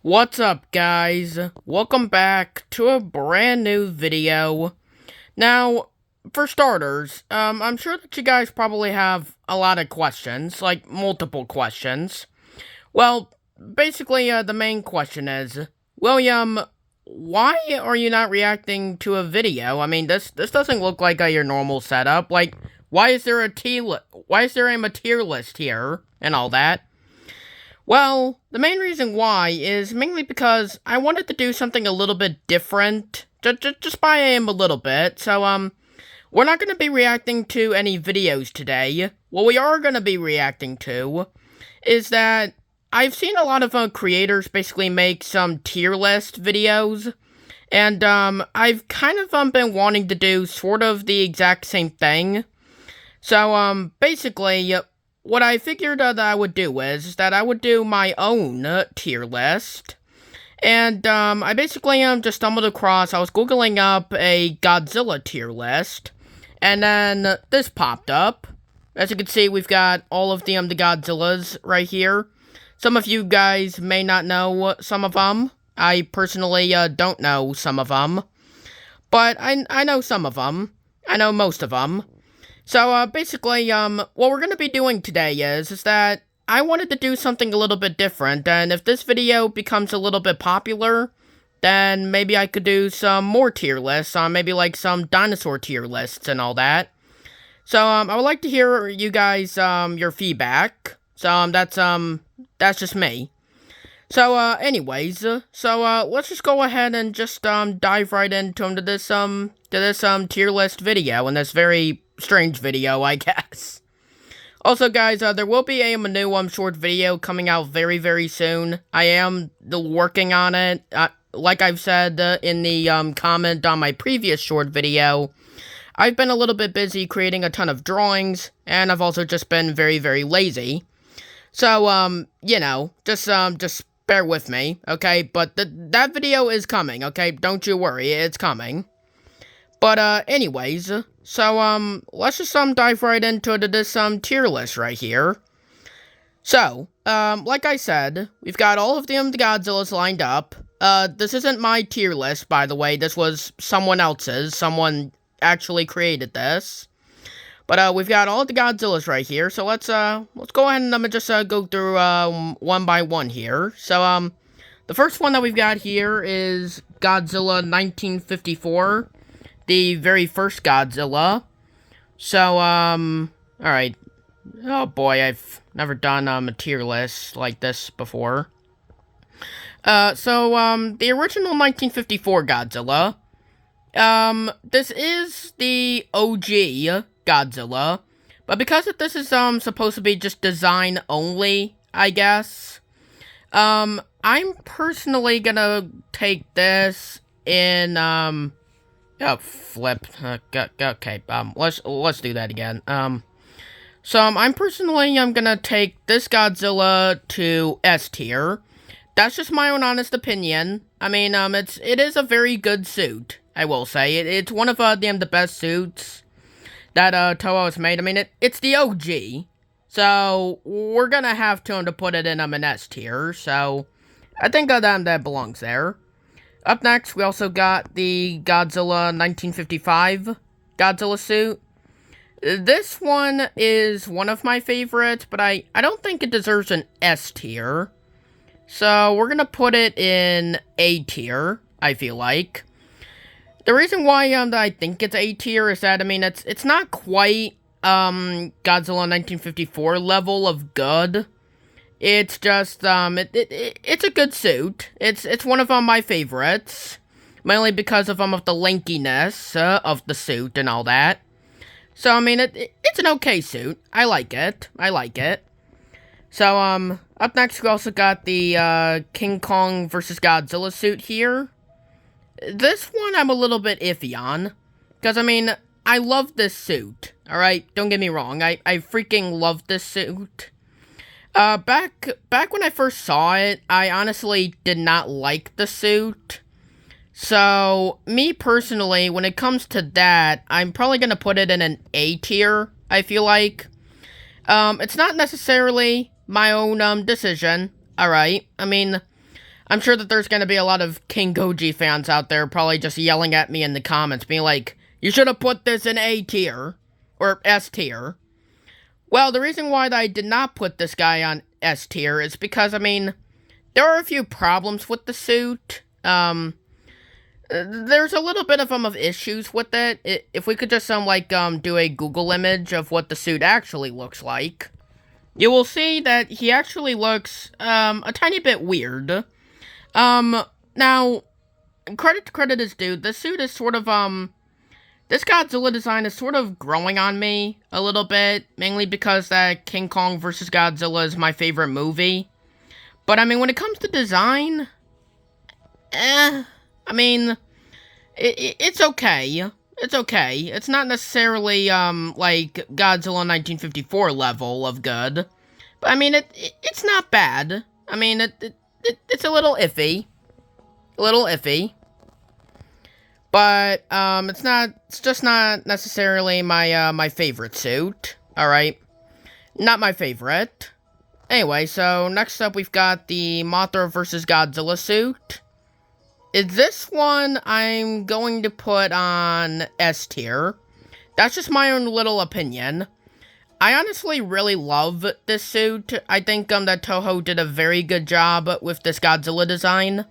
What's up, guys? Welcome back to a brand new video. Now, for starters, I'm sure that you guys probably have a lot of questions, like multiple questions. Well, basically, the main question is, William, why are you not reacting to a video? I mean, this doesn't look like your normal setup. Like, why is there a tier list here and all that? Well, the main reason why is mainly because I wanted to do something a little bit different, just by a little bit. So, we're not going to be reacting to any videos today. What we are going to be reacting to is that I've seen a lot of creators basically make some tier list videos, and I've kind of been wanting to do sort of the exact same thing. So, basically, what I figured that I would do is that I would do my own tier list. And I basically just stumbled across, I was Googling up a Godzilla tier list. And then this popped up. As you can see, we've got all of the Godzillas right here. Some of you guys may not know some of them. I personally don't know some of them. But I know some of them. I know most of them. So, basically, what we're going to be doing today is that I wanted to do something a little bit different, and if this video becomes a little bit popular, then maybe I could do some more tier lists, maybe like some dinosaur tier lists and all that. So, I would like to hear you guys, your feedback. So, that's just me. So, anyways, let's just go ahead and just, dive right into this tier list video, and this very strange video, I guess. Also, guys, there will be a new, short video coming out very, very soon. I am working on it. Like I've said, in the, comment on my previous short video, I've been a little bit busy creating a ton of drawings, and I've also just been very, very lazy. So, you know, just bear with me, okay? But that video is coming, okay? Don't you worry, it's coming. But, anyways, so, let's just, dive right into this, tier list right here. So, like I said, we've got all of the Godzillas lined up. This isn't my tier list, by the way, this was someone else's, someone actually created this. But, we've got all of the Godzillas right here, so let's go ahead and, just, go through, one by one here. So, the first one that we've got here is Godzilla 1954. The very first Godzilla. So, alright. Oh boy, I've never done, a tier list like this before. The original 1954 Godzilla. This is the OG Godzilla. But because this is, supposed to be just design only, I guess. I'm personally gonna take this in, oh, flip. Okay, let's do that again. So, I'm personally, gonna take this Godzilla to S tier. That's just my own honest opinion. I mean, it is a very good suit, I will say. It's one of, the best suits that, Toho has made. I mean, it's the OG. So, we're gonna have to put it in, an S tier. So, I think, that belongs there. Up next, we also got the Godzilla 1955 Godzilla suit. This one is one of my favorites, but I don't think it deserves an S tier. So, we're gonna put it in A tier, I feel like. The reason why I think it's A tier is that, I mean, it's not quite Godzilla 1954 level of good. It's just, it's a good suit. It's one of my favorites. Mainly because of the lankiness of the suit and all that. So, I mean, it's an okay suit. I like it. So, up next we also got the, King Kong vs. Godzilla suit here. This one I'm a little bit iffy on. Because, I mean, I love this suit. Alright, don't get me wrong. I freaking love this suit. Back when I first saw it, I honestly did not like the suit. So, me personally, when it comes to that, I'm probably gonna put it in an A tier, I feel like. It's not necessarily my own, decision, alright? I mean, I'm sure that there's gonna be a lot of King Goji fans out there probably just yelling at me in the comments, being like, you should have put this in A tier, or S tier. Well, the reason why I did not put this guy on S tier is because, I mean, there are a few problems with the suit. There's a little bit of issues with it. If we could just, do a Google image of what the suit actually looks like, you will see that he actually looks, a tiny bit weird. Now, credit to credit is due, this suit is sort of, this Godzilla design is sort of growing on me a little bit, mainly because that King Kong vs. Godzilla is my favorite movie. But, I mean, when it comes to design, I mean, it's okay. It's okay. It's not necessarily, like, Godzilla 1954 level of good. But, I mean, it's not bad. I mean, it's a little iffy. A little iffy. But, it's just not necessarily my favorite suit. Alright? Not my favorite. Anyway, so next up we've got the Mothra vs. Godzilla suit. This one I'm going to put on S tier. That's just my own little opinion. I honestly really love this suit. I think that Toho did a very good job with this Godzilla design.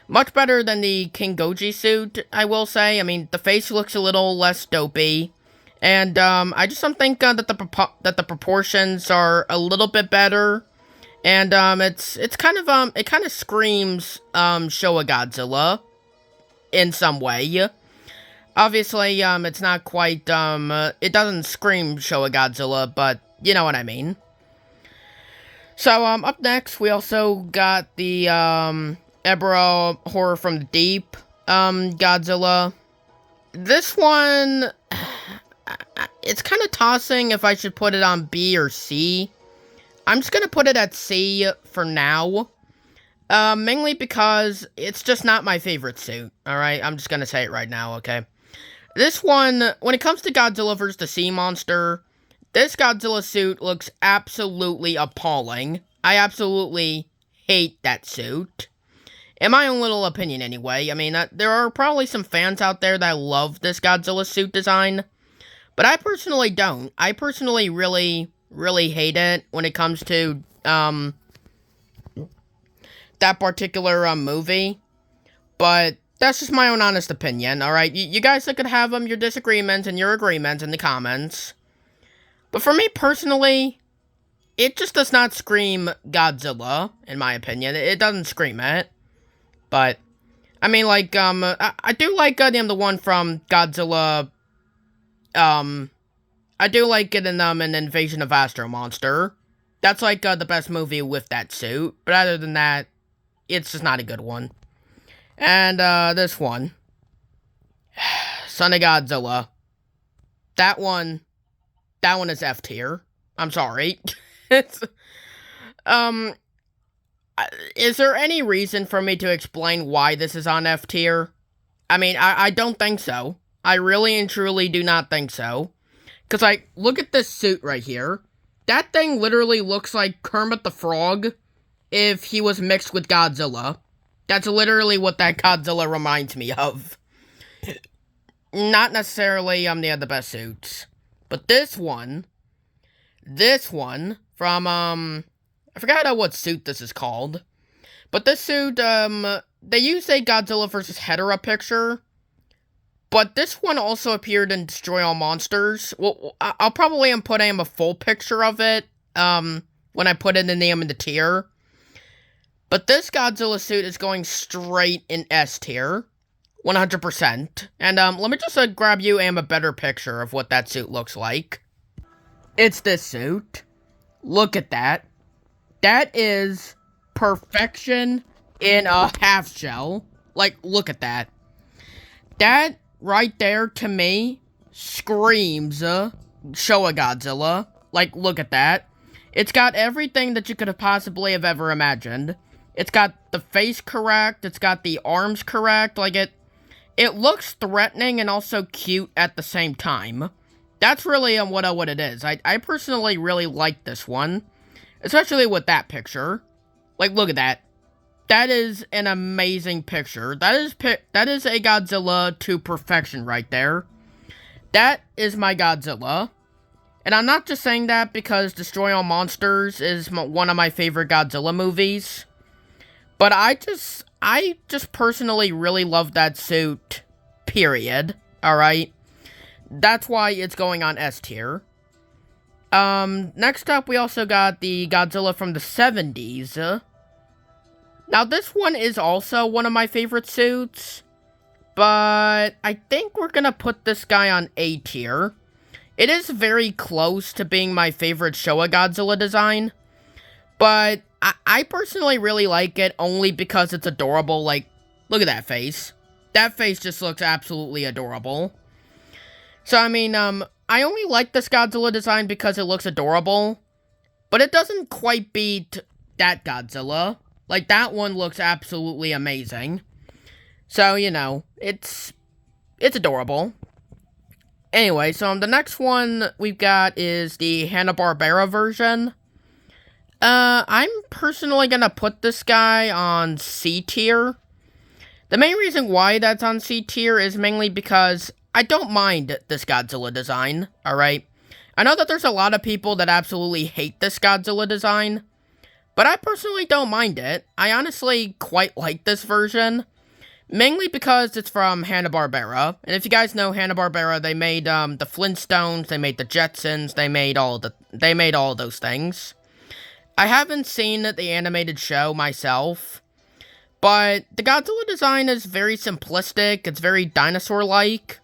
Much better than the King Goji suit, I will say. I mean, the face looks a little less dopey. And, I just don't think that the proportions are a little bit better. And, it's kind of, it kind of screams, Showa Godzilla in some way. Obviously, it's not quite, it doesn't scream Showa Godzilla, but you know what I mean. So, up next, we also got the, Ebro Horror from the Deep, Godzilla. This one, it's kind of tossing if I should put it on B or C. I'm just gonna put it at C for now. Mainly because it's just not my favorite suit, alright? I'm just gonna say it right now, okay? This one, when it comes to Godzilla vs. the Sea Monster, this Godzilla suit looks absolutely appalling. I absolutely hate that suit. In my own little opinion, anyway. I mean, there are probably some fans out there that love this Godzilla suit design. But I personally don't. I personally really hate it when it comes to, that particular, movie. But that's just my own honest opinion, alright? You guys could have, your disagreements and your agreements in the comments. But for me, personally, it just does not scream Godzilla, in my opinion. It doesn't scream it. But, I mean, like, I do like, the one from Godzilla, I do like it in, an Invasion of Astro Monster. That's, like, the best movie with that suit. But other than that, it's just not a good one. And, this one. Son of Godzilla. That one is F tier. I'm sorry. It's, is there any reason for me to explain why this is on F tier? I mean, I don't think so. I really and truly do not think so. Because, like, look at this suit right here. That thing literally looks like Kermit the Frog if he was mixed with Godzilla. That's literally what that Godzilla reminds me of. Not necessarily, the other best suits. But this one from, I forgot what suit this is called. But this suit, they use a Godzilla vs. Hedorah picture. But this one also appeared in Destroy All Monsters. Well, I'll probably put a full picture of it, when I put it in the tier. But this Godzilla suit is going straight in S tier. 100%. And, let me just, grab you a better picture of what that suit looks like. It's this suit. Look at that. That is perfection in a half shell. Like, look at that. That right there, to me, screams Showa Godzilla. Like, look at that. It's got everything that you could have possibly have ever imagined. It's got the face correct. It's got the arms correct. Like, it looks threatening and also cute at the same time. That's really what it is. I personally really like this one. Especially with that picture. Like, look at that. That is an amazing picture. That is a Godzilla to perfection right there. That is my Godzilla. And I'm not just saying that because Destroy All Monsters is one of my favorite Godzilla movies. But I just personally really love that suit, period. Alright? That's why it's going on S tier. Next up, we also got the Godzilla from the 70s. Now, this one is also one of my favorite suits, but I think we're gonna put this guy on A tier. It is very close to being my favorite Showa Godzilla design, but I personally really like it only because it's adorable. Like, look at that face. That face just looks absolutely adorable. So, I mean, I only like this Godzilla design because it looks adorable, but it doesn't quite beat that Godzilla. Like, that one looks absolutely amazing. So, you know, it's adorable. Anyway, so the next one we've got is the Hanna-Barbera version. I'm personally gonna put this guy on C tier. The main reason why that's on C tier is mainly because I don't mind this Godzilla design, alright? I know that there's a lot of people that absolutely hate this Godzilla design, but I personally don't mind it. I honestly quite like this version, mainly because it's from Hanna-Barbera. And if you guys know Hanna-Barbera, they made the Flintstones, they made the Jetsons, they made all of those things. I haven't seen the animated show myself, but the Godzilla design is very simplistic, it's very dinosaur-like,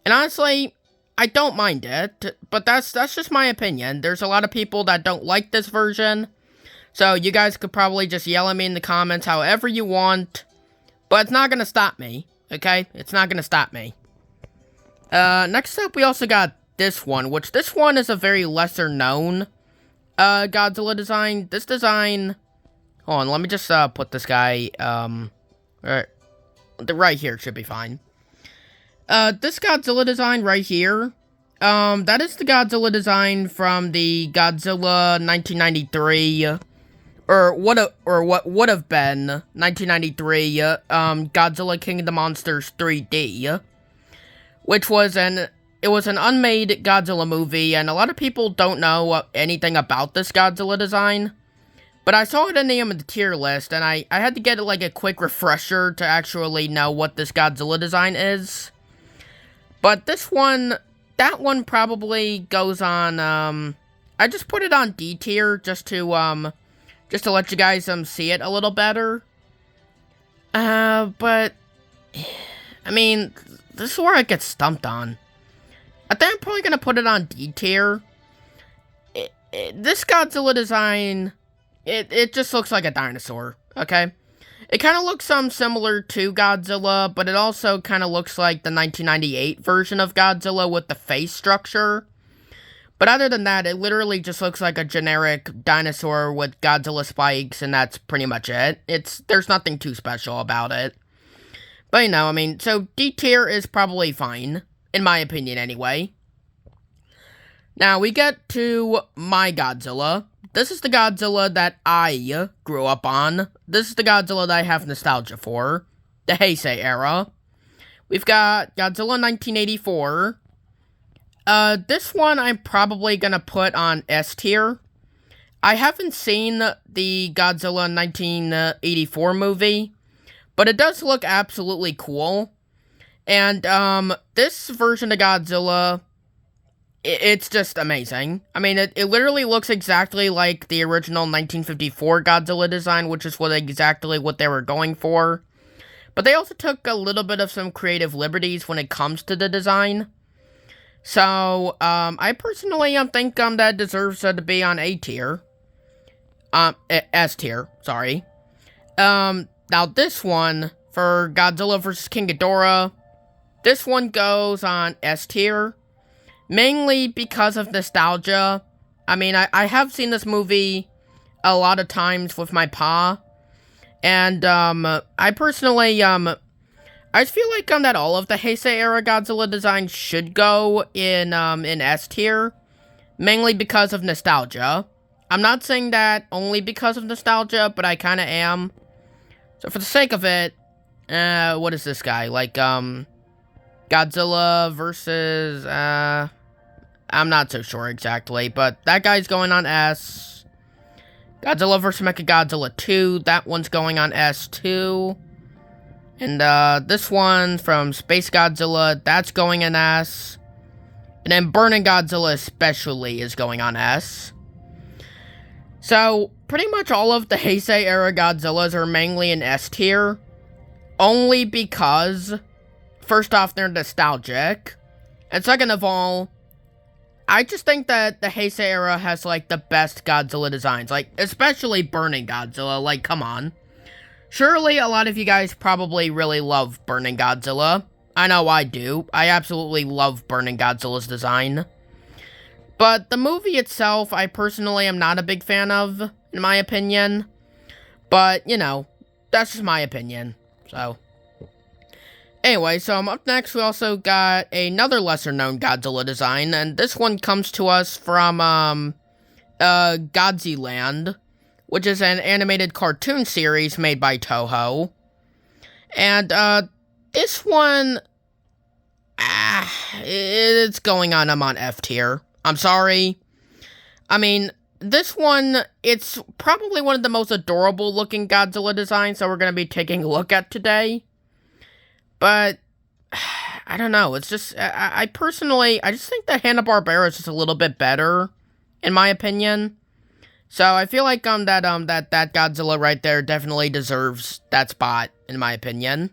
and honestly, I don't mind it, but that's just my opinion. There's a lot of people that don't like this version, so you guys could probably just yell at me in the comments however you want, but it's not gonna stop me, okay? It's not gonna stop me. Next up, we also got this one, which this one is a very lesser-known Godzilla design. This design... Hold on, let me just put this guy, right here should be fine. This Godzilla design right here, that is the Godzilla design from the Godzilla 1993, or what would have been 1993, Godzilla King of the Monsters 3D, which was an unmade Godzilla movie, and a lot of people don't know anything about this Godzilla design. But I saw it in the tier list, and I had to get, like, a quick refresher to actually know what this Godzilla design is. But this one, that one probably goes on, I just put it on D tier just to let you guys, see it a little better. But, I mean, this is where I get stumped on. I think I'm probably gonna put it on D tier. This Godzilla design... It just looks like a dinosaur, okay? It kind of looks similar to Godzilla, but it also kind of looks like the 1998 version of Godzilla with the face structure. But other than that, it literally just looks like a generic dinosaur with Godzilla spikes, and that's pretty much it. There's nothing too special about it. But, you know, I mean, so D tier is probably fine, in my opinion anyway. Now, we get to my Godzilla. This is the Godzilla that I grew up on. This is the Godzilla that I have nostalgia for. The Heisei era. We've got Godzilla 1984. This one I'm probably gonna put on S tier. I haven't seen the Godzilla 1984 movie, but it does look absolutely cool. And, this version of Godzilla... It's just amazing. I mean, it literally looks exactly like the original 1954 Godzilla design, which is exactly what they were going for. But they also took a little bit of some creative liberties when it comes to the design. So, I personally think that it deserves to be on A tier. S tier, sorry. Now this one, for Godzilla vs. King Ghidorah, this one goes on S tier. Mainly because of nostalgia. I mean, I have seen this movie a lot of times with my pa. And, I personally, I just feel like, that all of the Heisei era Godzilla designs should go in S tier. Mainly because of nostalgia. I'm not saying that only because of nostalgia, but I kinda am. So for the sake of it, what is this guy? Like, Godzilla versus, I'm not so sure exactly, but that guy's going on S. Godzilla vs. Mechagodzilla 2, that one's going on S2. And, this one from Space Godzilla, that's going on S. And then Burning Godzilla especially is going on S. So, pretty much all of the Heisei era Godzillas are mainly in S tier. Only because, first off, they're nostalgic. And second of all, I just think that the Heisei era has, like, the best Godzilla designs. Like, especially Burning Godzilla. Like, come on. Surely a lot of you guys probably really love Burning Godzilla. I know I do. I absolutely love Burning Godzilla's design. But the movie itself, I personally am not a big fan of, in my opinion. But, you know, that's just my opinion. So, anyway, so up next we also got another lesser-known Godzilla design. And this one comes to us from, Godzilla, which is an animated cartoon series made by Toho. And, this one, it's going on, I'm on F tier. I'm sorry. I mean, this one, it's probably one of the most adorable looking Godzilla designs that we're going to be taking a look at today. But, I don't know, it's just, I personally, I just think that Hanna-Barbera is just a little bit better, in my opinion. So, I feel like, that Godzilla right there definitely deserves that spot, in my opinion.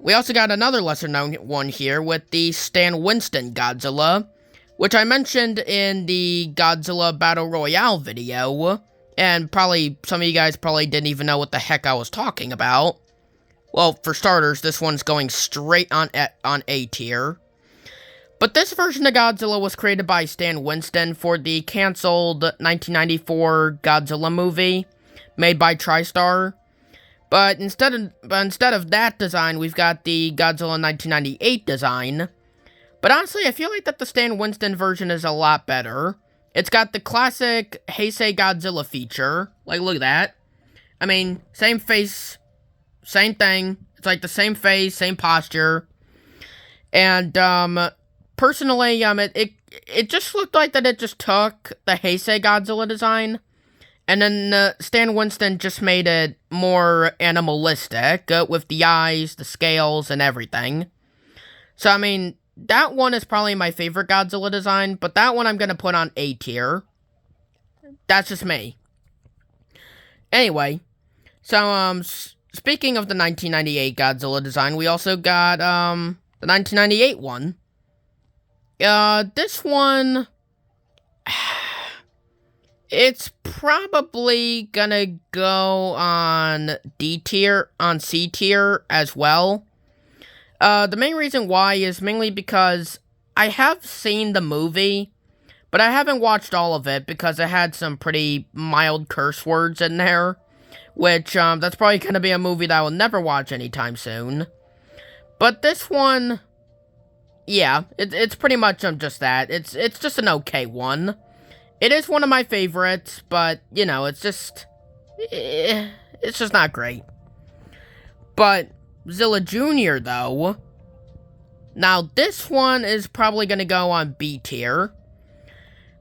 We also got another lesser-known one here with the Stan Winston Godzilla, which I mentioned in the Godzilla Battle Royale video, and probably some of you guys probably didn't even know what the heck I was talking about. Well, for starters, this one's going straight on A tier. But this version of Godzilla was created by Stan Winston for the canceled 1994 Godzilla movie made by TriStar. But instead of that design, we've got the Godzilla 1998 design. But honestly, I feel like that the Stan Winston version is a lot better. It's got the classic Heisei Godzilla feature. Like, look at that. I mean, same face, same thing. It's like the same face, same posture. And, personally, it just looked like that it just took the Heisei Godzilla design, and then Stan Winston just made it more animalistic, with the eyes, the scales, and everything. So, I mean, that one is probably my favorite Godzilla design, but that one I'm gonna put on A tier. That's just me. Anyway, so, speaking of the 1998 Godzilla design, we also got, the 1998 one. This one, it's probably gonna go on D tier, on C tier as well. The main reason why is mainly because I have seen the movie, but I haven't watched all of it because it had some pretty mild curse words in there, which, that's probably gonna be a movie that I will never watch anytime soon. But this one, yeah, it's pretty much just that. It's just an okay one. It is one of my favorites, but, you know, it's just not great. But Zilla Jr., though, now this one is probably going to go on B tier.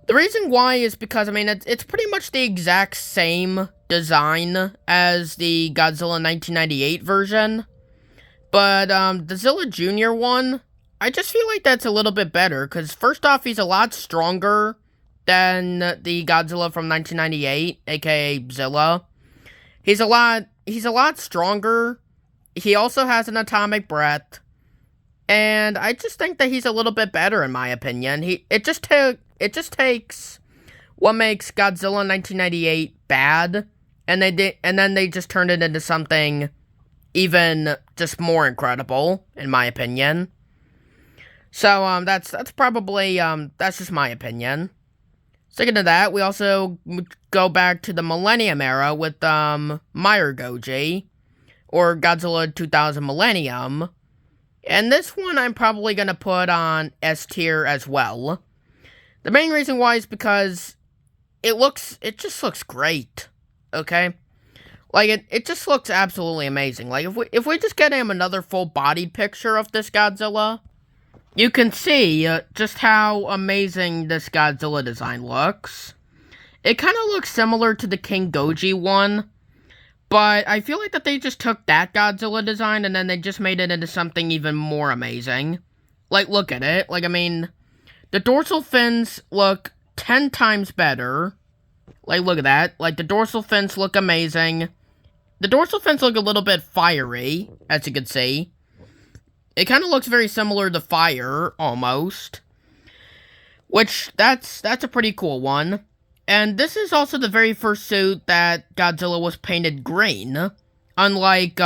The reason why is because, I mean, it's pretty much the exact same design as the Godzilla 1998 version. But, the Zilla Jr. one, I just feel like that's a little bit better, because first off, he's a lot stronger than the Godzilla from 1998, aka Zilla. He's a lot stronger. He also has an atomic breath. And I just think that he's a little bit better, in my opinion. It just takes what makes Godzilla 1998 bad, and then they just turned it into something even just more incredible, in my opinion. So, that's probably, that's just my opinion. Second to that, we also go back to the Millennium era with, Meyer Goji, or Godzilla 2000 Millennium. And this one I'm probably gonna put on S tier as well. The main reason why is because it just looks great, okay? Like, it just looks absolutely amazing. Like, if we just get him another full-bodied picture of this Godzilla, you can see just how amazing this Godzilla design looks. It kind of looks similar to the King Goji one, but I feel like that they just took that Godzilla design and then they just made it into something even more amazing. Like, look at it. Like, I mean, the dorsal fins look 10 times better. Like, look at that. Like, the dorsal fins look amazing. The dorsal fins look a little bit fiery, as you can see. It kind of looks very similar to fire, almost. Which, that's a pretty cool one. And this is also the very first suit that Godzilla was painted green. Unlike,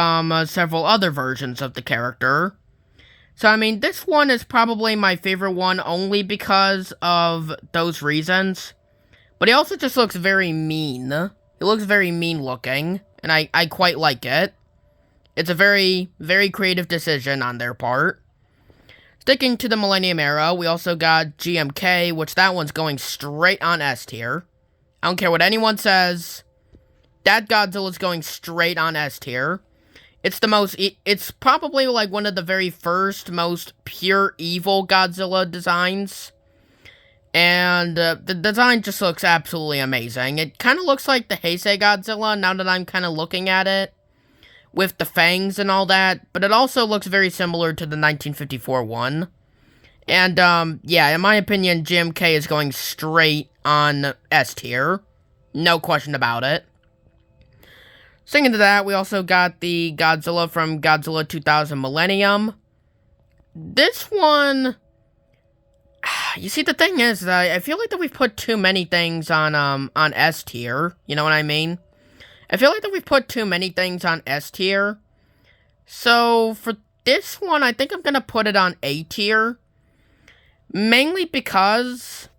several other versions of the character. So, I mean, this one is probably my favorite one only because of those reasons. But he also just looks very mean. He looks very mean looking, and I quite like it. It's a very, very creative decision on their part. Sticking to the Millennium Era, we also got GMK, which that one's going straight on S tier. I don't care what anyone says. That Godzilla's going straight on S tier. It's probably like one of the very first, most pure evil Godzilla designs. And the design just looks absolutely amazing. It kind of looks like the Heisei Godzilla, now that I'm kind of looking at it. With the fangs and all that. But it also looks very similar to the 1954 one. And, yeah, in my opinion, GMK is going straight on S tier. No question about it. Sticking to that, we also got the Godzilla from Godzilla 2000 Millennium. This one... You see, the thing is, I feel like that we've put too many things on S tier. You know what I mean? I feel like that we've put too many things on S tier. So, for this one, I think I'm gonna put it on A tier. Mainly because,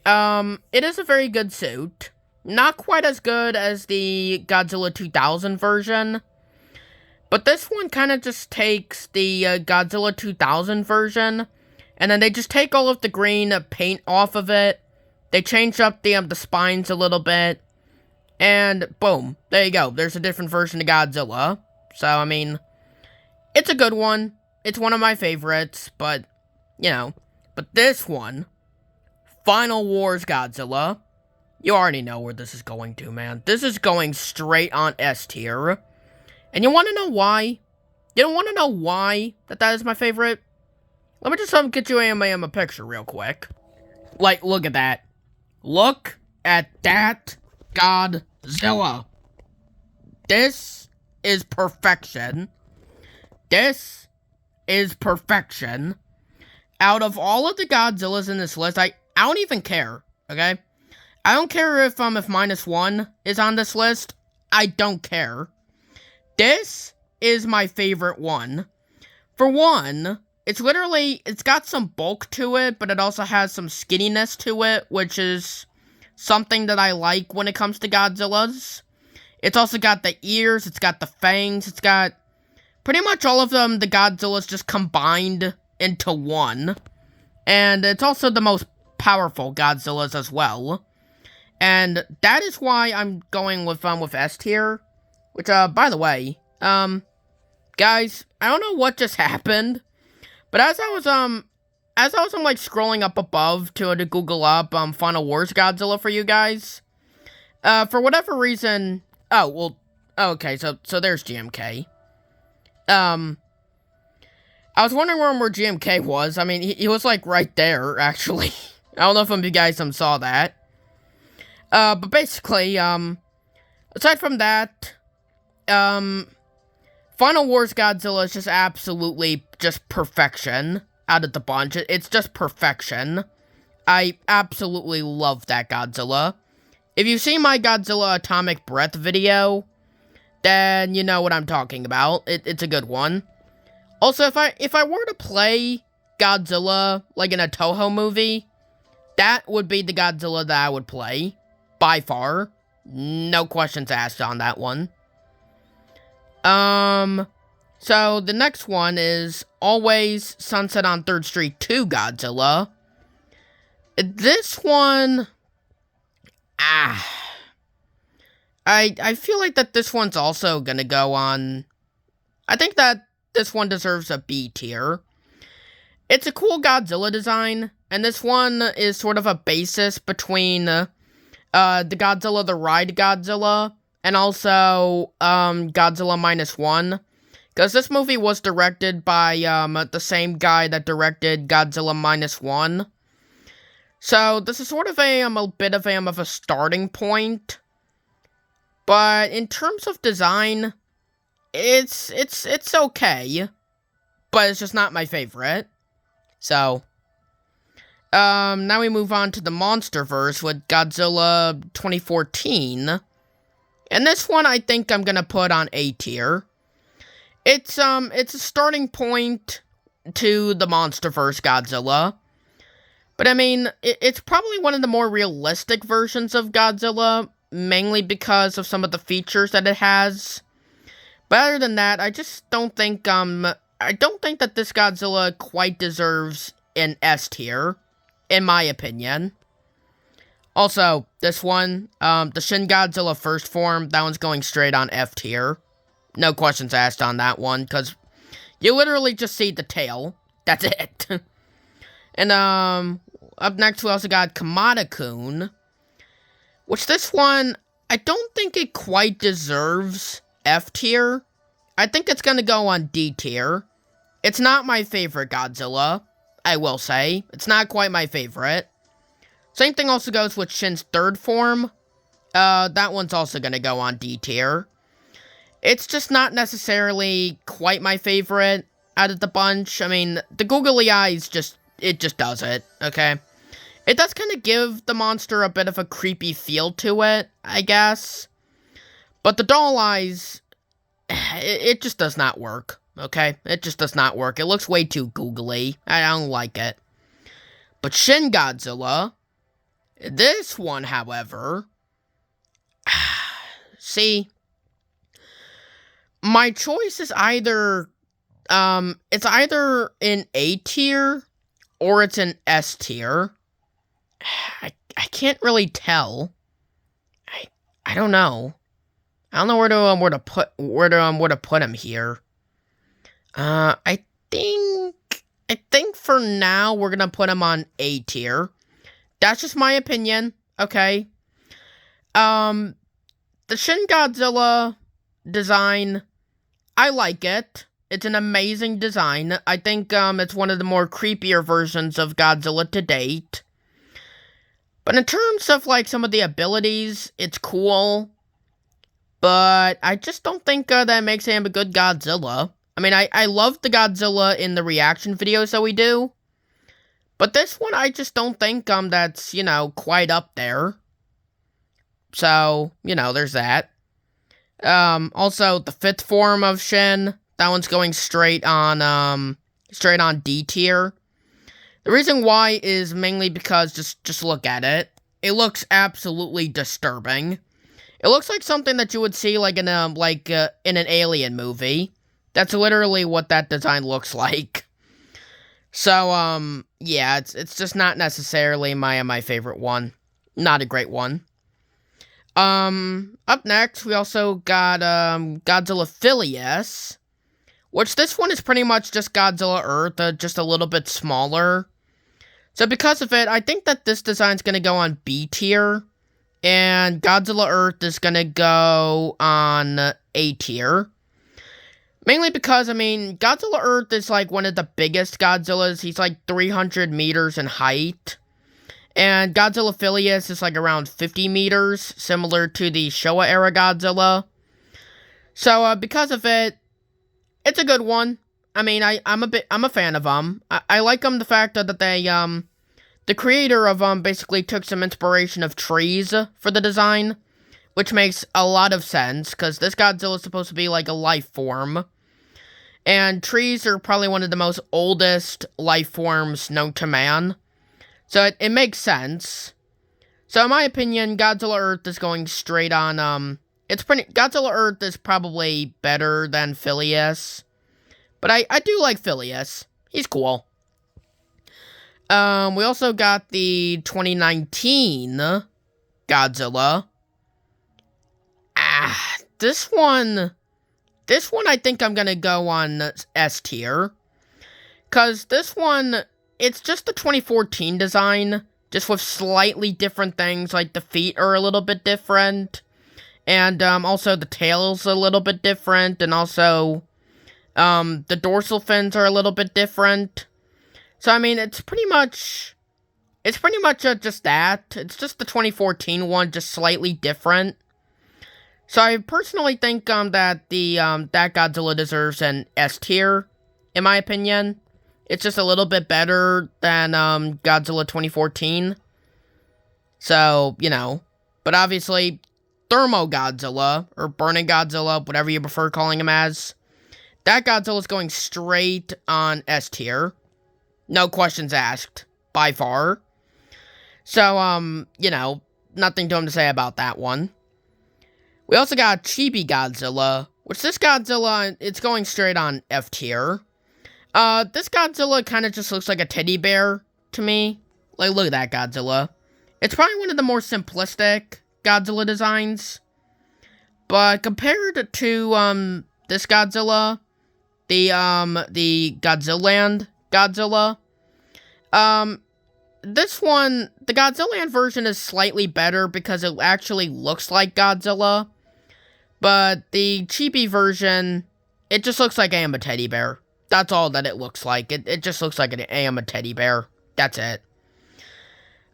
it is a very good suit. Not quite as good as the Godzilla 2000 version. But this one kind of just takes the Godzilla 2000 version, and then they just take all of the green paint off of it. They change up the spines a little bit. And boom, there you go. There's a different version of Godzilla. So, I mean, it's a good one. It's one of my favorites, but, you know. But this one, Final Wars Godzilla, you already know where this is going to, man. This is going straight on S tier. And you want to know why? You don't want to know why that is my favorite? Let me just get you a picture real quick. Like, look at that. Look at that Godzilla. This is perfection. This is perfection. Out of all of the Godzillas in this list, I don't even care, okay? I don't care if -1 is on this list. I don't care. This is my favorite one. For one, it's got some bulk to it, but it also has some skinniness to it, which is something that I like when it comes to Godzillas. It's also got the ears, it's got the fangs, it's got pretty much all of them, the Godzillas just combined into one. And it's also the most powerful Godzillas as well. And that is why I'm going with S tier. Which, by the way, guys, I don't know what just happened. But as I was like scrolling up above to Google up Final Wars Godzilla for you guys, for whatever reason, okay, so there's GMK. I was wondering where GMK was. I mean, he was like right there, actually. I don't know if you guys saw that. But basically, aside from that, Final Wars Godzilla is just absolutely just perfection out of the bunch. It's just perfection. I absolutely love that Godzilla. If you've seen my Godzilla Atomic Breath video, then you know what I'm talking about. It's a good one. Also, if I were to play Godzilla like in a Toho movie, that would be the Godzilla that I would play. By far. No questions asked on that one. So the next one is Always Sunset on 3rd Street 2 Godzilla. This one, I I feel like that this one's also gonna go on... I think that this one deserves a B tier. It's a cool Godzilla design, and this one is sort of a basis between the Godzilla, the Ride Godzilla, and also Godzilla Minus One. Because this movie was directed by the same guy that directed Godzilla Minus One. So this is sort of a bit of a starting point. But in terms of design, it's okay. But it's just not my favorite. So, now we move on to the MonsterVerse with Godzilla 2014. And this one I think I'm gonna put on A tier. It's a starting point to the MonsterVerse Godzilla. But I mean, it's probably one of the more realistic versions of Godzilla, mainly because of some of the features that it has. But other than that, I just don't think, I don't think that this Godzilla quite deserves an S tier, in my opinion. Also, this one, the Shin Godzilla First Form, that one's going straight on F tier. No questions asked on that one, because you literally just see the tail. That's it. And, up next we also got Kamada-kun, which this one, I don't think it quite deserves F tier. I think it's gonna go on D tier. It's not my favorite Godzilla, I will say. It's not quite my favorite. Same thing also goes with Shin's Third Form. That one's also gonna go on D tier. It's just not necessarily quite my favorite out of the bunch. I mean, the googly eyes it just does it, okay? It does kind of give the monster a bit of a creepy feel to it, I guess. But the doll eyes, it just does not work, okay? It just does not work. It looks way too googly. I don't like it. But Shin Godzilla, this one, however, see, my choice is either, it's either an A tier or it's an S tier. I can't really tell. I don't know. I don't know where to put him here. I think for now we're gonna put him on A tier. That's just my opinion, okay? The Shin Godzilla design, I like it. It's an amazing design. I think it's one of the more creepier versions of Godzilla to date. But in terms of, like, some of the abilities, it's cool. But I just don't think that makes him a good Godzilla. I mean, I love the Godzilla in the reaction videos that we do. But this one, I just don't think that's, you know, quite up there. So, you know, there's that. Also, the fifth form of Shin, that one's going straight on D tier. The reason why is mainly because just look at it. It looks absolutely disturbing. It looks like something that you would see like in an Alien movie. That's literally what that design looks like. So yeah, it's just not necessarily my favorite one. Not a great one. Up next we also got Godzilla Phileas, which this one is pretty much just Godzilla Earth, just a little bit smaller. So because of it, I think that this design's gonna go on B tier, and Godzilla Earth is gonna go on A tier. Mainly because, I mean, Godzilla Earth is like one of the biggest Godzillas. He's like 300 meters in height. And Godzilla Phileas is like around 50 meters, similar to the Showa era Godzilla. So because of it, it's a good one. I mean, I'm a fan of them. I like the fact that they, the creator of basically took some inspiration of trees for the design, which makes a lot of sense, because this Godzilla is supposed to be like a life form. And trees are probably one of the most oldest life forms known to man. So it makes sense. So in my opinion, Godzilla Earth is going straight on, Godzilla Earth is probably better than Phileas. But I do like Phileas. He's cool. We also got the 2019 Godzilla. This one I think I'm gonna go on S tier. Cause this one, it's just the 2014 design, just with slightly different things, like the feet are a little bit different, and also the tail's a little bit different, and also the dorsal fins are a little bit different. So I mean, it's pretty much just that. It's just the 2014 one, just slightly different. So I personally think that that Godzilla deserves an S tier, in my opinion. It's just a little bit better than Godzilla 2014. So, you know. But obviously, Thermo Godzilla, or Burning Godzilla, whatever you prefer calling him as, that Godzilla's going straight on S tier. No questions asked, by far. So, you know, nothing to say about that one. We also got Chibi Godzilla, which this Godzilla, it's going straight on F tier. This Godzilla kind of just looks like a teddy bear to me. Like, look at that Godzilla. It's probably one of the more simplistic Godzilla designs. But compared to, this Godzilla, the Godzillaland Godzilla, this one, the Godzillaland version is slightly better because it actually looks like Godzilla. But the chibi version, it just looks like I am a teddy bear. That's all that it looks like. It just looks like I am a teddy bear. That's it.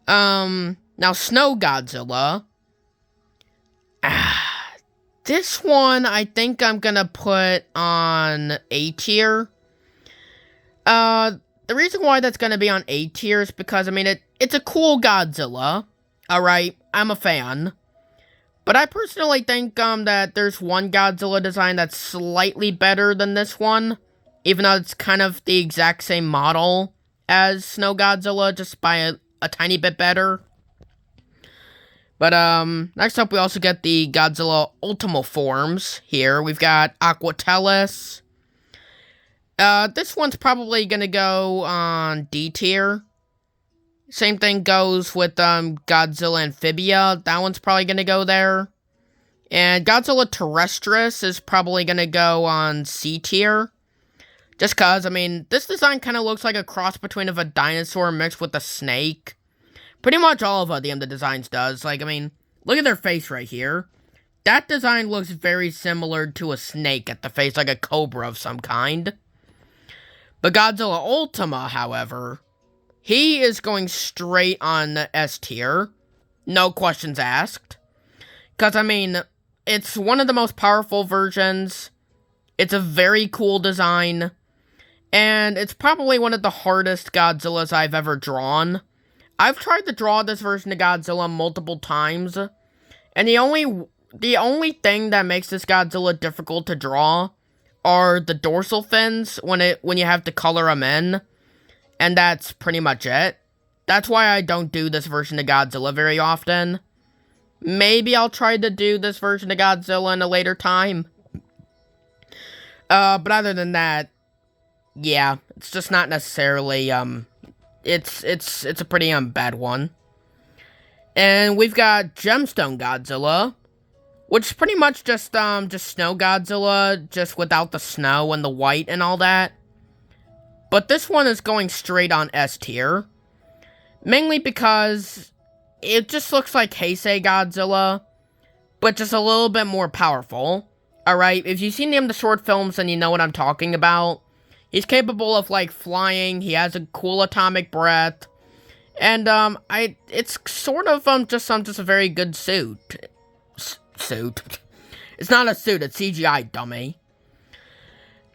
Now Snow Godzilla. This one, I think I'm gonna put on A tier. The reason why that's gonna be on A tier is because, I mean, it's a cool Godzilla. Alright, I'm a fan. But I personally think, that there's one Godzilla design that's slightly better than this one. Even though it's kind of the exact same model as Snow Godzilla, just by a tiny bit better. But, next up we also get the Godzilla Ultimo forms here. We've got Aquatelis. This one's probably gonna go on D tier. Same thing goes with, Godzilla Amphibia. That one's probably gonna go there. And Godzilla Terrestris is probably gonna go on C tier. Just cause, I mean, this design kind of looks like a cross between of a dinosaur mixed with a snake. Pretty much all of the designs does. Like, I mean, look at their face right here. That design looks very similar to a snake at the face, like a cobra of some kind. But Godzilla Ultima, however, he is going straight on the S tier. No questions asked. Because, I mean, it's one of the most powerful versions. It's a very cool design. And it's probably one of the hardest Godzillas I've ever drawn. I've tried to draw this version of Godzilla multiple times. And the only thing that makes this Godzilla difficult to draw are the dorsal fins when you have to color them in. And that's pretty much it. That's why I don't do this version of Godzilla very often. Maybe I'll try to do this version of Godzilla in a later time. But other than that, yeah, it's just not necessarily, it's a pretty, bad one. And we've got Gemstone Godzilla, which is pretty much just Snow Godzilla, just without the snow and the white and all that. But this one is going straight on S tier. Mainly because it just looks like Heisei Godzilla, but just a little bit more powerful. Alright, if you've seen him in the short films, then you know what I'm talking about. He's capable of, like, flying, he has a cool atomic breath, and, it's sort of, just a very good suit. Suit. It's not a suit, it's CGI, dummy.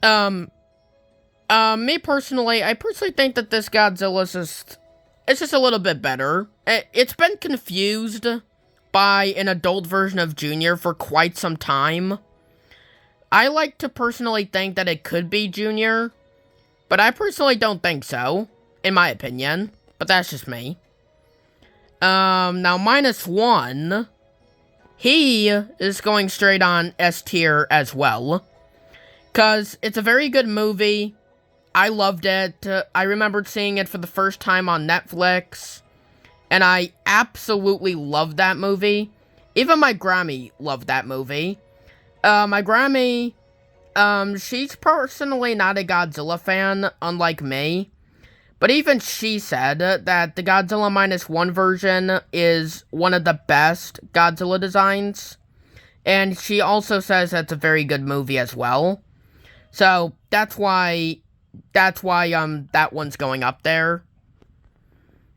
Me personally, I personally think that this Godzilla's it's just a little bit better. It's been confused by an adult version of Junior for quite some time. I like to personally think that it could be Junior, but I personally don't think so, in my opinion. But that's just me. Now -1, he is going straight on S tier as well. Because it's a very good movie. I loved it. I remembered seeing it for the first time on Netflix. And I absolutely loved that movie. Even my Grammy loved that movie. My Grammy, she's personally not a Godzilla fan, unlike me. But even she said that the Godzilla -1 version is one of the best Godzilla designs. And she also says that's a very good movie as well. So that's why that one's going up there.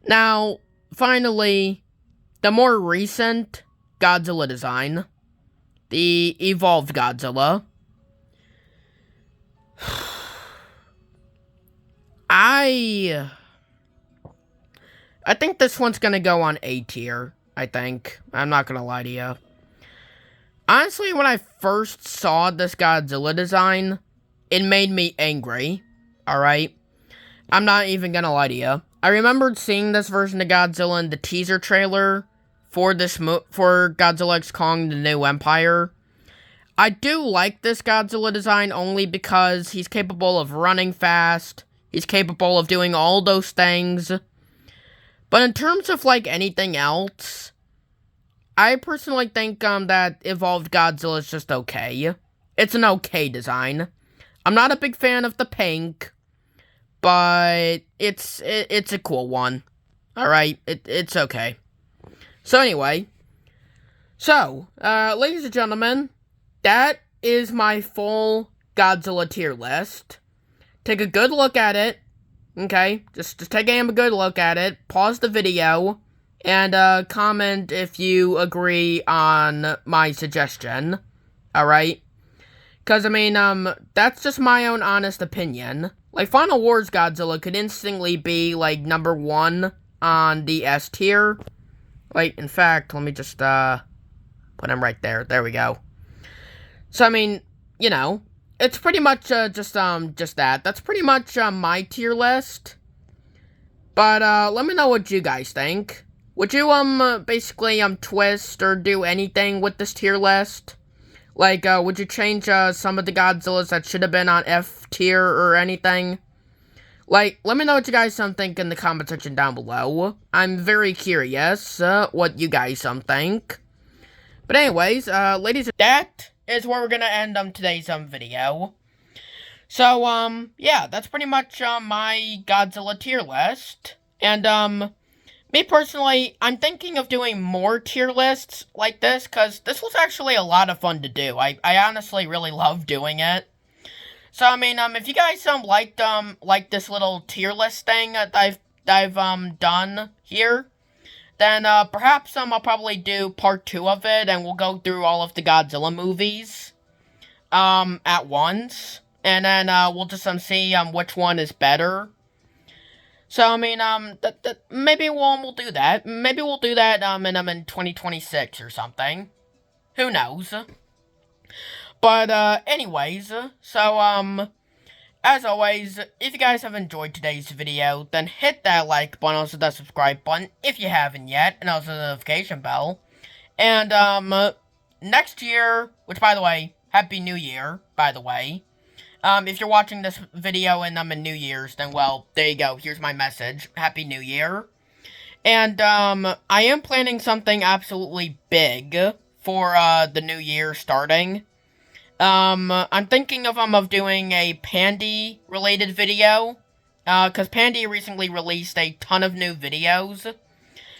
Now, finally, the more recent Godzilla design, the evolved Godzilla. I think this one's gonna go on A tier, I think. I'm not gonna lie to you. Honestly, when I first saw this Godzilla design, it made me angry. Alright? I'm not even gonna lie to you. I remembered seeing this version of Godzilla in the teaser trailer for for Godzilla X Kong: The New Empire. I do like this Godzilla design only because he's capable of running fast. He's capable of doing all those things. But in terms of, like, anything else, I personally think, that Evolved Godzilla is just okay. It's an okay design. I'm not a big fan of the pink, but it's a cool one. Alright, it's okay. So anyway, ladies and gentlemen, that is my full Godzilla tier list. Take a good look at it. Okay, just take a good look at it. Pause the video and comment if you agree on my suggestion. Alright? Because, I mean, that's just my own honest opinion. Like, Final Wars Godzilla could instantly be, like, number 1 on the S tier. Like, in fact, let me just, put him right there. There we go. So, I mean, you know, it's pretty much, just that. That's pretty much, my tier list. But, let me know what you guys think. Would you, basically, twist or do anything with this tier list? Like, would you change, some of the Godzillas that should have been on F tier or anything? Like, let me know what you guys, think in the comment section down below. I'm very curious, what you guys, think. But anyways, ladies, that is where we're gonna end, today's, video. So, yeah, that's pretty much, my Godzilla tier list. And, me personally, I'm thinking of doing more tier lists like this, because this was actually a lot of fun to do. I honestly really love doing it. So, I mean, if you guys, like this little tier list thing that I've done here, then, perhaps, I'll probably do part 2 of it, and we'll go through all of the Godzilla movies, at once. And then, we'll just, see, which one is better. So, I mean, maybe we'll do that. Maybe we'll do that, in 2026 or something. Who knows? But, anyways, so, as always, if you guys have enjoyed today's video, then hit that like button, also the subscribe button, if you haven't yet, and also the notification bell. And, next year, which, by the way, Happy New Year, by the way. If you're watching this video and I'm in New Year's, then, well, there you go. Here's my message. Happy New Year. And, I am planning something absolutely big for, the new year starting. I'm thinking of doing a Pandy-related video. Because Pandy recently released a ton of new videos.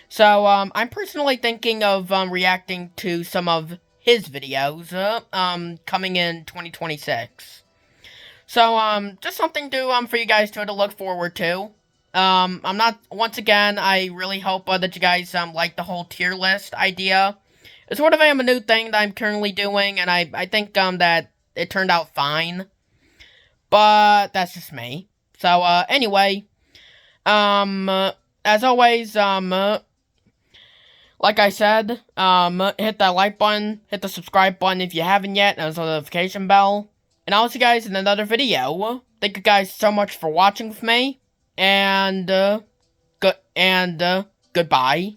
So, I'm personally thinking of, reacting to some of his videos, coming in 2026. So, just something to, for you guys to look forward to. Once again, I really hope, that you guys, like the whole tier list idea. It's sort of a new thing that I'm currently doing, and I think, that it turned out fine. But, that's just me. So, anyway, as always, like I said, hit that like button, hit the subscribe button if you haven't yet, and also the notification bell. And I'll see you guys in another video. Thank you guys so much for watching with me. And, goodbye.